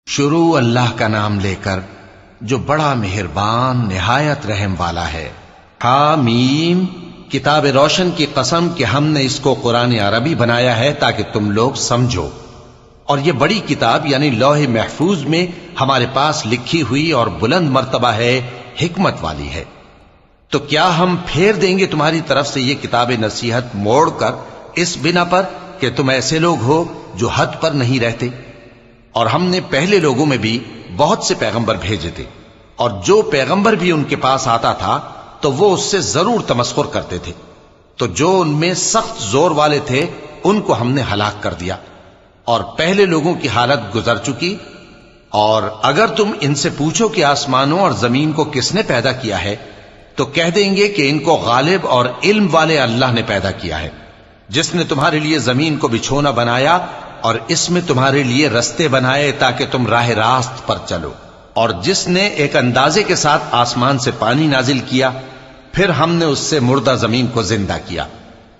شروع اللہ کا نام لے کر جو بڑا مہربان نہایت رحم والا ہے۔ حامیم، کتاب روشن کی قسم کہ ہم نے اس کو قرآن عربی بنایا ہے تاکہ تم لوگ سمجھو، اور یہ بڑی کتاب یعنی لوح محفوظ میں ہمارے پاس لکھی ہوئی اور بلند مرتبہ ہے، حکمت والی ہے۔ تو کیا ہم پھیر دیں گے تمہاری طرف سے یہ کتاب نصیحت موڑ کر اس بنا پر کہ تم ایسے لوگ ہو جو حد پر نہیں رہتے؟ اور ہم نے پہلے لوگوں میں بھی بہت سے پیغمبر بھیجے تھے، اور جو پیغمبر بھی ان کے پاس آتا تھا تو وہ اس سے ضرور تمسخر کرتے تھے، تو جو ان میں سخت زور والے تھے ان کو ہم نے ہلاک کر دیا، اور پہلے لوگوں کی حالت گزر چکی۔ اور اگر تم ان سے پوچھو کہ آسمانوں اور زمین کو کس نے پیدا کیا ہے تو کہہ دیں گے کہ ان کو غالب اور علم والے اللہ نے پیدا کیا ہے، جس نے تمہارے لیے زمین کو بچھونا بنایا اور اس میں تمہارے لیے رستے بنائے تاکہ تم راہ راست پر چلو، اور جس نے ایک اندازے کے ساتھ آسمان سے پانی نازل کیا، پھر ہم نے اس سے مردہ زمین کو زندہ کیا،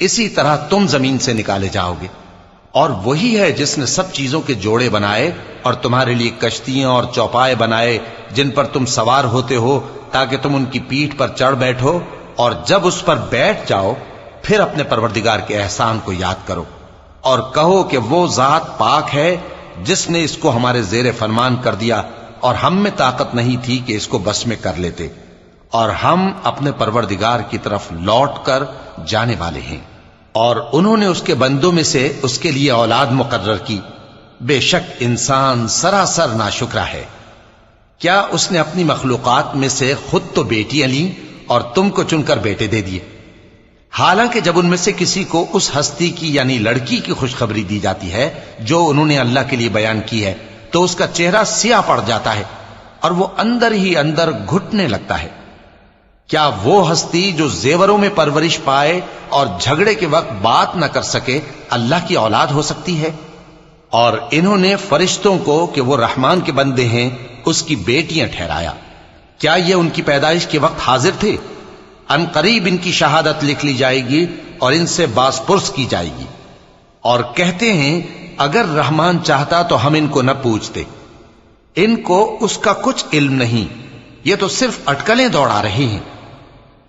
اسی طرح تم زمین سے نکالے جاؤ گے۔ اور وہی ہے جس نے سب چیزوں کے جوڑے بنائے اور تمہارے لیے کشتیاں اور چوپائے بنائے جن پر تم سوار ہوتے ہو تاکہ تم ان کی پیٹھ پر چڑھ بیٹھو، اور جب اس پر بیٹھ جاؤ پھر اپنے پروردگار کے احسان کو یاد کرو اور کہو کہ وہ ذات پاک ہے جس نے اس کو ہمارے زیر فرمان کر دیا اور ہم میں طاقت نہیں تھی کہ اس کو بس میں کر لیتے، اور ہم اپنے پروردگار کی طرف لوٹ کر جانے والے ہیں۔ اور انہوں نے اس کے بندوں میں سے اس کے لیے اولاد مقرر کی، بے شک انسان سراسر ناشکرا ہے۔ کیا اس نے اپنی مخلوقات میں سے خود تو بیٹیاں لیں اور تم کو چن کر بیٹے دے دیے؟ حالانکہ جب ان میں سے کسی کو اس ہستی کی یعنی لڑکی کی خوشخبری دی جاتی ہے جو انہوں نے اللہ کے لیے بیان کی ہے تو اس کا چہرہ سیاہ پڑ جاتا ہے اور وہ اندر ہی اندر گھٹنے لگتا ہے۔ کیا وہ ہستی جو زیوروں میں پرورش پائے اور جھگڑے کے وقت بات نہ کر سکے اللہ کی اولاد ہو سکتی ہے؟ اور انہوں نے فرشتوں کو کہ وہ رحمان کے بندے ہیں اس کی بیٹیاں ٹھہرایا۔ کیا یہ ان کی پیدائش کے وقت حاضر تھے؟ ان قریب ان کی شہادت لکھ لی جائے گی اور ان سے باز پرس کی جائے گی۔ اور کہتے ہیں اگر رحمان چاہتا تو ہم ان کو نہ پوچھتے، ان کو اس کا کچھ علم نہیں، یہ تو صرف اٹکلیں دوڑا رہے ہیں۔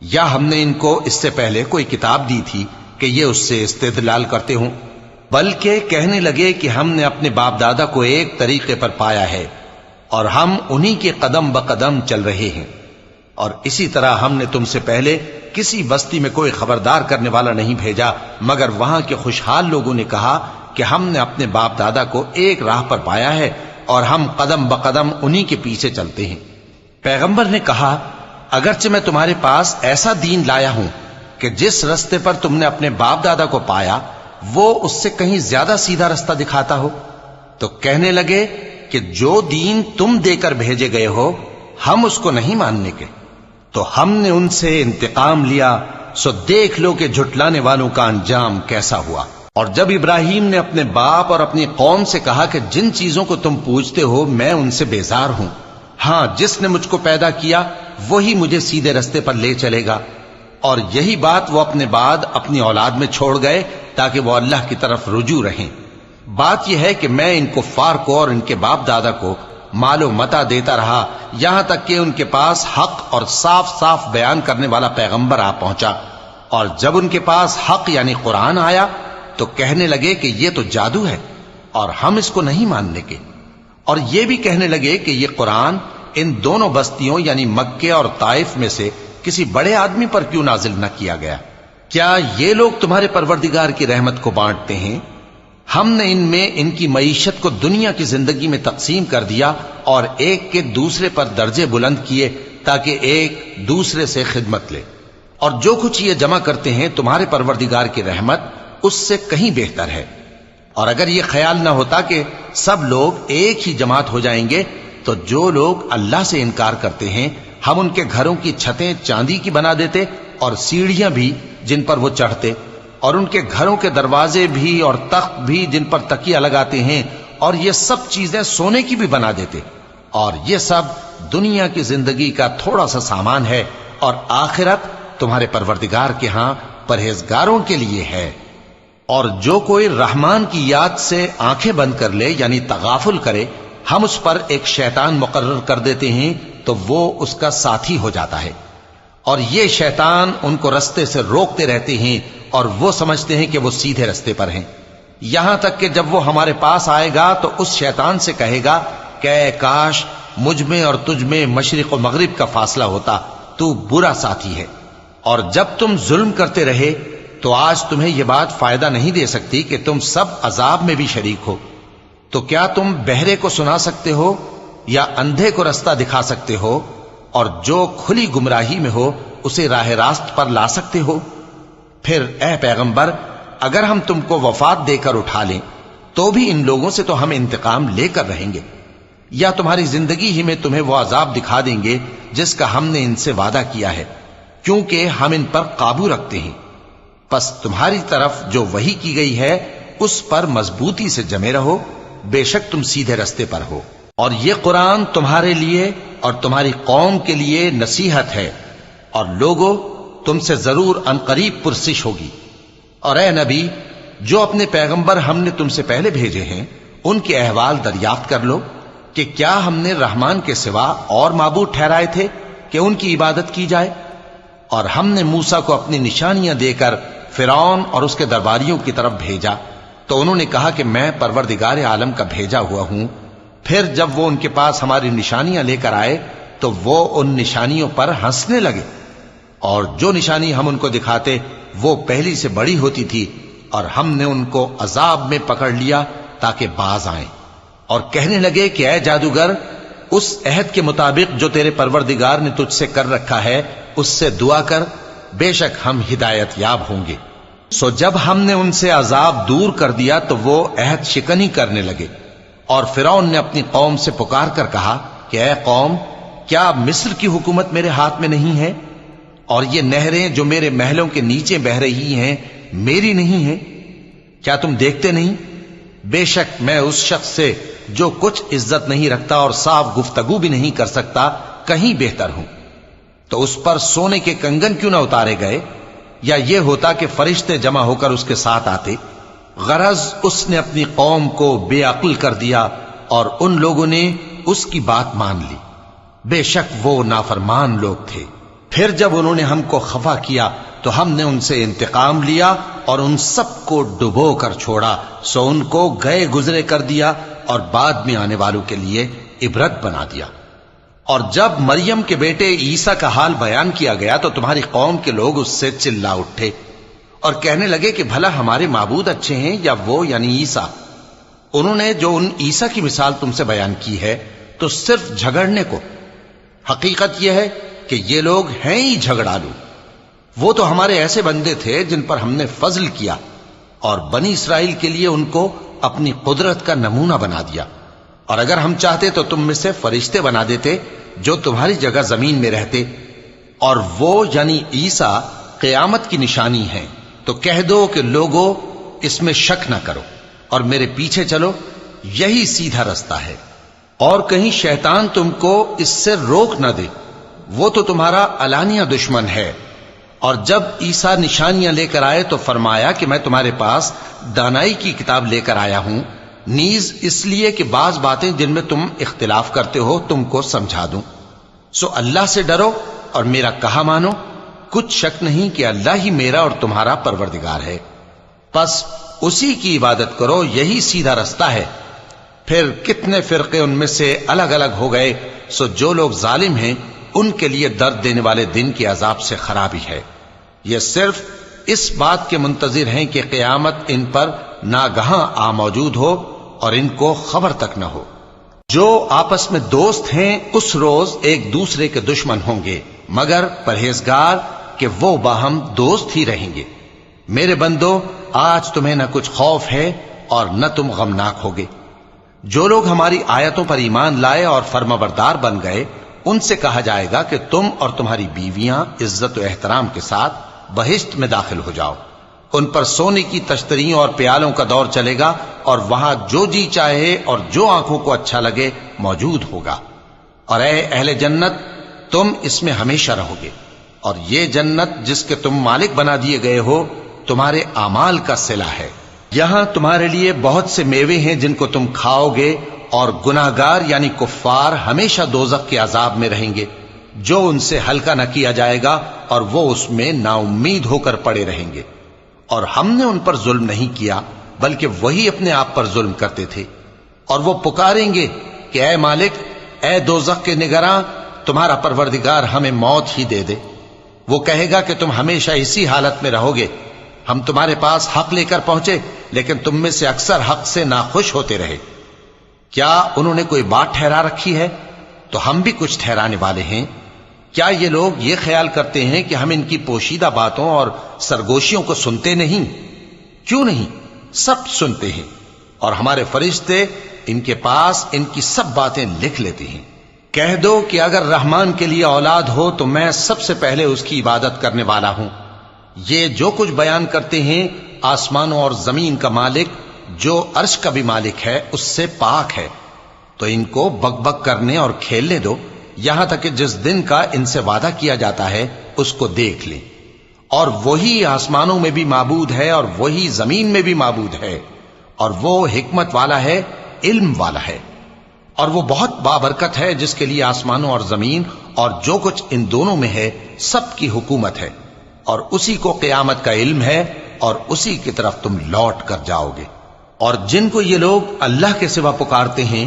یا ہم نے ان کو اس سے پہلے کوئی کتاب دی تھی کہ یہ اس سے استدلال کرتے ہوں؟ بلکہ کہنے لگے کہ ہم نے اپنے باپ دادا کو ایک طریقے پر پایا ہے اور ہم انہی کے قدم بقدم چل رہے ہیں، اور اسی طرح ہم نے تم سے پہلے کسی بستی میں کوئی خبردار کرنے والا نہیں بھیجا مگر وہاں کے خوشحال لوگوں نے کہا کہ ہم نے اپنے باپ دادا کو ایک راہ پر پایا ہے اور ہم قدم بقدم انہی کے پیچھے چلتے ہیں۔ پیغمبر نے کہا اگرچہ میں تمہارے پاس ایسا دین لایا ہوں کہ جس رستے پر تم نے اپنے باپ دادا کو پایا وہ اس سے کہیں زیادہ سیدھا رستہ دکھاتا ہو، تو کہنے لگے کہ جو دین تم دے کر بھیجے گئے ہو ہم اس کو نہیں ماننے کے، تو ہم نے ان سے انتقام لیا، سو دیکھ لو کہ جھٹلانے والوں کا انجام کیسا ہوا۔ اور جب ابراہیم نے اپنے باپ اور اپنی قوم سے کہا کہ جن چیزوں کو تم پوجتے ہو میں ان سے بیزار ہوں، ہاں جس نے مجھ کو پیدا کیا وہی مجھے سیدھے رستے پر لے چلے گا، اور یہی بات وہ اپنے بعد اپنی اولاد میں چھوڑ گئے تاکہ وہ اللہ کی طرف رجوع رہیں۔ بات یہ ہے کہ میں ان کفار کو اور ان کے باپ دادا کو مال و متاع دیتا رہا یہاں تک کہ ان کے پاس حق اور صاف صاف بیان کرنے والا پیغمبر آ پہنچا، اور جب ان کے پاس حق یعنی قرآن آیا تو کہنے لگے کہ یہ تو جادو ہے اور ہم اس کو نہیں ماننے کے، اور یہ بھی کہنے لگے کہ یہ قرآن ان دونوں بستیوں یعنی مکے اور طائف میں سے کسی بڑے آدمی پر کیوں نازل نہ کیا گیا؟ کیا یہ لوگ تمہارے پروردگار کی رحمت کو بانٹتے ہیں؟ ہم نے ان میں ان کی معیشت کو دنیا کی زندگی میں تقسیم کر دیا اور ایک کے دوسرے پر درجے بلند کیے تاکہ ایک دوسرے سے خدمت لے، اور جو کچھ یہ جمع کرتے ہیں تمہارے پروردگار کی رحمت اس سے کہیں بہتر ہے۔ اور اگر یہ خیال نہ ہوتا کہ سب لوگ ایک ہی جماعت ہو جائیں گے تو جو لوگ اللہ سے انکار کرتے ہیں ہم ان کے گھروں کی چھتیں چاندی کی بنا دیتے اور سیڑھیاں بھی جن پر وہ چڑھتے، اور ان کے گھروں کے دروازے بھی اور تخت بھی جن پر تکیہ لگاتے ہیں، اور یہ سب چیزیں سونے کی بھی بنا دیتے، اور یہ سب دنیا کی زندگی کا تھوڑا سا سامان ہے، اور آخرت تمہارے پروردگار کے ہاں پرہیزگاروں کے لیے ہے۔ اور جو کوئی رحمان کی یاد سے آنکھیں بند کر لے یعنی تغافل کرے ہم اس پر ایک شیطان مقرر کر دیتے ہیں تو وہ اس کا ساتھی ہو جاتا ہے، اور یہ شیطان ان کو رستے سے روکتے رہتے ہیں اور وہ سمجھتے ہیں کہ وہ سیدھے رستے پر ہیں، یہاں تک کہ جب وہ ہمارے پاس آئے گا تو اس شیطان سے کہے گا کہ اے کاش مجھ میں اور تجھ میں مشرق و مغرب کا فاصلہ ہوتا، تو برا ساتھی ہے۔ اور جب تم ظلم کرتے رہے تو آج تمہیں یہ بات فائدہ نہیں دے سکتی کہ تم سب عذاب میں بھی شریک ہو، تو کیا تم بہرے کو سنا سکتے ہو یا اندھے کو رستہ دکھا سکتے ہو، اور جو کھلی گمراہی میں ہو اسے راہ راست پر لا سکتے ہو؟ پھر اے پیغمبر، اگر ہم تم کو وفات دے کر اٹھا لیں تو بھی ان لوگوں سے تو ہم انتقام لے کر رہیں گے، یا تمہاری زندگی ہی میں تمہیں وہ عذاب دکھا دیں گے جس کا ہم نے ان سے وعدہ کیا ہے، کیونکہ ہم ان پر قابو رکھتے ہیں۔ پس تمہاری طرف جو وحی کی گئی ہے اس پر مضبوطی سے جمے رہو، بے شک تم سیدھے رستے پر ہو، اور یہ قرآن تمہارے لیے اور تمہاری قوم کے لیے نصیحت ہے، اور لوگوں تم سے ضرور عنقریب پرسش ہوگی۔ اور اے نبی، جو اپنے پیغمبر ہم نے تم سے پہلے بھیجے ہیں ان کے احوال دریافت کر لو کہ کیا ہم نے رحمان کے سوا اور معبود ٹھہرائے تھے کہ ان کی عبادت کی جائے؟ اور ہم نے موسیٰ کو اپنی نشانیاں دے کر فرعون اور اس کے درباریوں کی طرف بھیجا تو انہوں نے کہا کہ میں پروردگار عالم کا بھیجا ہوا ہوں۔ پھر جب وہ ان کے پاس ہماری نشانیاں لے کر آئے تو وہ ان نشانیوں پر ہنسنے لگے، اور جو نشانی ہم ان کو دکھاتے وہ پہلی سے بڑی ہوتی تھی، اور ہم نے ان کو عذاب میں پکڑ لیا تاکہ باز آئیں، اور کہنے لگے کہ اے جادوگر، اس عہد کے مطابق جو تیرے پروردگار نے تجھ سے کر رکھا ہے اس سے دعا کر، بے شک ہم ہدایت یاب ہوں گے۔ سو جب ہم نے ان سے عذاب دور کر دیا تو وہ عہد شکنی کرنے لگے، اور فرعون نے اپنی قوم سے پکار کر کہا کہ اے قوم، کیا مصر کی حکومت میرے ہاتھ میں نہیں ہے، اور یہ نہریں جو میرے محلوں کے نیچے بہ رہی ہیں میری نہیں ہیں؟ کیا تم دیکھتے نہیں؟ بے شک میں اس شخص سے جو کچھ عزت نہیں رکھتا اور صاف گفتگو بھی نہیں کر سکتا کہیں بہتر ہوں۔ تو اس پر سونے کے کنگن کیوں نہ اتارے گئے، یا یہ ہوتا کہ فرشتے جمع ہو کر اس کے ساتھ آتے؟ غرض اس نے اپنی قوم کو بے عقل کر دیا اور ان لوگوں نے اس کی بات مان لی، بے شک وہ نافرمان لوگ تھے۔ پھر جب انہوں نے ہم کو خفا کیا تو ہم نے ان سے انتقام لیا اور ان سب کو ڈبو کر چھوڑا، سو ان کو گئے گزرے کر دیا اور بعد میں آنے والوں کے لیے عبرت بنا دیا۔ اور جب مریم کے بیٹے عیسیٰ کا حال بیان کیا گیا تو تمہاری قوم کے لوگ اس سے چلا اٹھے اور کہنے لگے کہ بھلا ہمارے معبود اچھے ہیں یا وہ یعنی عیسیٰ؟ انہوں نے جو ان عیسیٰ کی مثال تم سے بیان کی ہے تو صرف جھگڑنے کو، حقیقت یہ ہے کہ یہ لوگ ہیں ہی جھگڑالو۔ وہ تو ہمارے ایسے بندے تھے جن پر ہم نے فضل کیا، اور بنی اسرائیل کے لیے ان کو اپنی قدرت کا نمونہ بنا دیا، اور اگر ہم چاہتے تو تم میں سے فرشتے بنا دیتے جو تمہاری جگہ زمین میں رہتے، اور وہ یعنی عیسیٰ قیامت کی نشانی ہے۔ تو کہہ دو کہ لوگو اس میں شک نہ کرو اور میرے پیچھے چلو، یہی سیدھا رستہ ہے، اور کہیں شیطان تم کو اس سے روک نہ دے، وہ تو تمہارا علانیہ دشمن ہے۔ اور جب عیسیٰ نشانیاں لے کر آئے تو فرمایا کہ میں تمہارے پاس دانائی کی کتاب لے کر آیا ہوں، نیز اس لیے کہ بعض باتیں جن میں تم اختلاف کرتے ہو تم کو سمجھا دوں۔ سو اللہ سے ڈرو اور میرا کہا مانو، کچھ شک نہیں کہ اللہ ہی میرا اور تمہارا پروردگار ہے، پس اسی کی عبادت کرو، یہی سیدھا رستہ ہے۔ پھر کتنے فرقے ان میں سے الگ الگ ہو گئے، سو جو لوگ ظالم ہیں ان کے لیے درد دینے والے دن کے عذاب سے خرابی ہے۔ یہ صرف اس بات کے منتظر ہیں کہ قیامت ان پر ناگہاں آ موجود ہو اور ان کو خبر تک نہ ہو۔ جو آپس میں دوست ہیں اس روز ایک دوسرے کے دشمن ہوں گے، مگر پرہیزگار کہ وہ باہم دوست ہی رہیں گے۔ میرے بندو، آج تمہیں نہ کچھ خوف ہے اور نہ تم غمناک ہوگے۔ جو لوگ ہماری آیتوں پر ایمان لائے اور فرمانبردار بن گئے ان سے کہا جائے گا کہ تم اور تمہاری بیویاں عزت و احترام کے ساتھ بہشت میں داخل ہو جاؤ۔ ان پر سونے کی تشتریوں اور پیالوں کا دور چلے گا، اور وہاں جو جی چاہے اور جو آنکھوں کو اچھا لگے موجود ہوگا۔ اور اے اہل جنت، تم اس میں ہمیشہ رہو گے، اور یہ جنت جس کے تم مالک بنا دیے گئے ہو تمہارے اعمال کا صلہ ہے۔ یہاں تمہارے لیے بہت سے میوے ہیں جن کو تم کھاؤ گے اور گناہگار یعنی کفار ہمیشہ دوزخ کے عذاب میں رہیں گے جو ان سے ہلکا نہ کیا جائے گا، اور وہ اس میں نا امید ہو کر پڑے رہیں گے۔ اور ہم نے ان پر ظلم نہیں کیا بلکہ وہی اپنے آپ پر ظلم کرتے تھے۔ اور وہ پکاریں گے کہ اے مالک، اے دوزخ کے نگراں، تمہارا پروردگار ہمیں موت ہی دے دے۔ وہ کہے گا کہ تم ہمیشہ اسی حالت میں رہو گے، ہم تمہارے پاس حق لے کر پہنچے لیکن تم میں سے اکثر حق سے ناخوش ہوتے رہے۔ کیا انہوں نے کوئی بات ٹھہرا رکھی ہے؟ تو ہم بھی کچھ ٹھہرانے والے ہیں۔ کیا یہ لوگ یہ خیال کرتے ہیں کہ ہم ان کی پوشیدہ باتوں اور سرگوشیوں کو سنتے نہیں؟ کیوں نہیں، سب سنتے ہیں، اور ہمارے فرشتے ان کے پاس ان کی سب باتیں لکھ لیتے ہیں۔ کہہ دو کہ اگر رحمان کے لیے اولاد ہو تو میں سب سے پہلے اس کی عبادت کرنے والا ہوں۔ یہ جو کچھ بیان کرتے ہیں آسمانوں اور زمین کا مالک جو عرش کا بھی مالک ہے اس سے پاک ہے، تو ان کو بک بک کرنے اور کھیلنے دو یہاں تک کہ جس دن کا ان سے وعدہ کیا جاتا ہے اس کو دیکھ لیں۔ اور وہی آسمانوں میں بھی معبود ہے اور وہی زمین میں بھی معبود ہے، اور وہ حکمت والا ہے، علم والا ہے، اور وہ بہت بابرکت ہے جس کے لیے آسمانوں اور زمین اور جو کچھ ان دونوں میں ہے سب کی حکومت ہے، اور اسی کو قیامت کا علم ہے، اور اسی کی طرف تم لوٹ کر جاؤ گے۔ اور جن کو یہ لوگ اللہ کے سوا پکارتے ہیں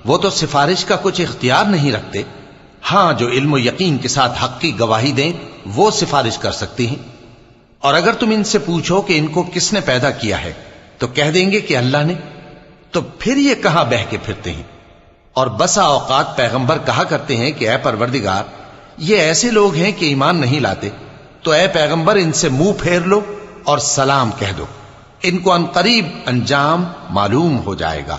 وہ تو سفارش کا کچھ اختیار نہیں رکھتے، ہاں جو علم و یقین کے ساتھ حق کی گواہی دیں وہ سفارش کر سکتے ہیں۔ اور اگر تم ان سے پوچھو کہ ان کو کس نے پیدا کیا ہے تو کہہ دیں گے کہ اللہ نے، تو پھر یہ کہاں بہہ کے پھرتے ہیں؟ اور بسا اوقات پیغمبر کہا کرتے ہیں کہ اے پروردگار، یہ ایسے لوگ ہیں کہ ایمان نہیں لاتے، تو اے پیغمبر ان سے منہ پھیر لو اور سلام کہہ دو، ان کو عنقریب انجام معلوم ہو جائے گا۔